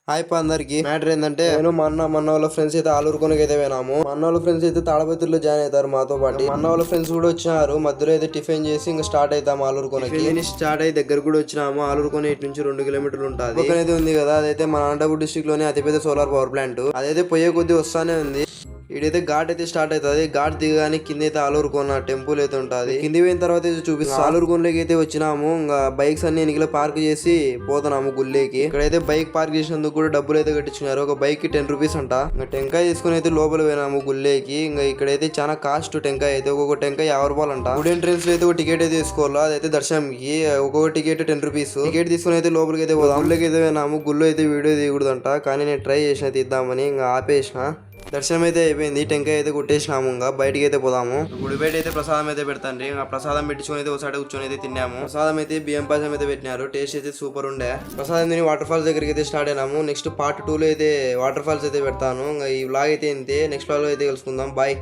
Hi అందరికి matter ఏంటంటే నేను మన వాళ్ళ ఫ్రెండ్స్ అయితే ఆలూరుకోనకి అయితే పోయినాము. మన వాళ్ళ ఫ్రెండ్స్ అయితే తాడపత్రిలో జాయిన్ అవుతారు మాతో పాటు. మన వాళ్ళ ఫ్రెండ్స్ కూడా వచ్చినారు. మధ్యలో అయితే టిఫిన్ చేసి ఇంకా స్టార్ట్ అవుతాము ఆలూరుకోనకి. స్టార్ట్ అయ్యి దగ్గర కూడా వచ్చినాము. ఆలూరుకోన ఇటు నుంచి 2 కిలోమీటర్లు ఉంటుంది. ఒకనైతే ఉంది కదా, అదైతే మన అనంతపురం డిస్ట్రిక్ట్ లోనే అతిపెద్ద సోలార్ పవర్ ప్లాంట్. అదైతే పోయే కొద్ది వస్తానే ఉంది. ఇడైతే ఘాట్ అయితే స్టార్ట్ అవుతుంది. ఘాట్ దిగగానే కింద అయితే ఆలూరుకోన టెంపుల్ అయితే ఉంటుంది. కింది పోయిన తర్వాత అయితే చూపిస్తాం. ఆలూరుకోనలోకి అయితే వచ్చినాము. ఇంకా బైక్స్ అన్ని ఎనికిలో పార్క్ చేసి పోతున్నాము గుళ్ళేకి. ఇక్కడైతే బైక్ పార్క్ చేసినందుకు కూడా డబ్బులు అయితే కట్టించున్నారు. ఒక బైక్ కి 10 రూపీస్ అంట. ఇంకా టెంకాయ తీసుకుని అయితే లోపల పోయినాము గుళ్ళేకి. ఇంకా ఇక్కడైతే చాలా కాస్ట్ టెంకాయ అయితే. ఒక్కొక్క టెంకాయ 50 రూపాయలు అంట. గుడి ఎంట్రెన్స్ లో అయితే ఒక టికెట్ అయితే తీసుకోవాలి. అదైతే దర్శనంకి ఒక్కొక్క టికెట్ 10 రూపీస్. టికెట్ తీసుకుని అయితే లోపలికి అయితే పోదాం. గుళ్ళకి అయితే పోయినాము. గుళ్ళో అయితే వీడియో తీయకూడదంట, కానీ నేను ట్రై చేసిన తీద్దామని ఇంకా ఆపేసిన. దర్శనం అయితే అయిపోయింది. టెంకాయ అయితే కొట్టేసినాము. ఇంకా బయటికి అయితే పోదాము. గుడి బయట అయితే ప్రసాదం అయితే పెడతాండ్రి. ఇంకా ప్రసాదం పెట్టించుకొని అయితే ఒకసారి కూర్చొని అయితే తిన్నాము. ప్రసాదం అయితే బియ్యం పాయసం అయితే పెట్టినారు. టేస్ట్ అయితే సూపర్ ఉండే. ప్రసాదం తిని వాటర్ ఫాల్స్ దగ్గరికి అయితే స్టార్ట్ అయినాము. నెక్స్ట్ పార్ట్ 2 లో అయితే వాటర్ ఫాల్స్ అయితే పెడతాను. ఇంకా ఈ వ్లాగ్ అయితే ఇంతే. నెక్స్ట్ వ్లాగ్ లో అయితే కలుసుకుందాం. బాయ్.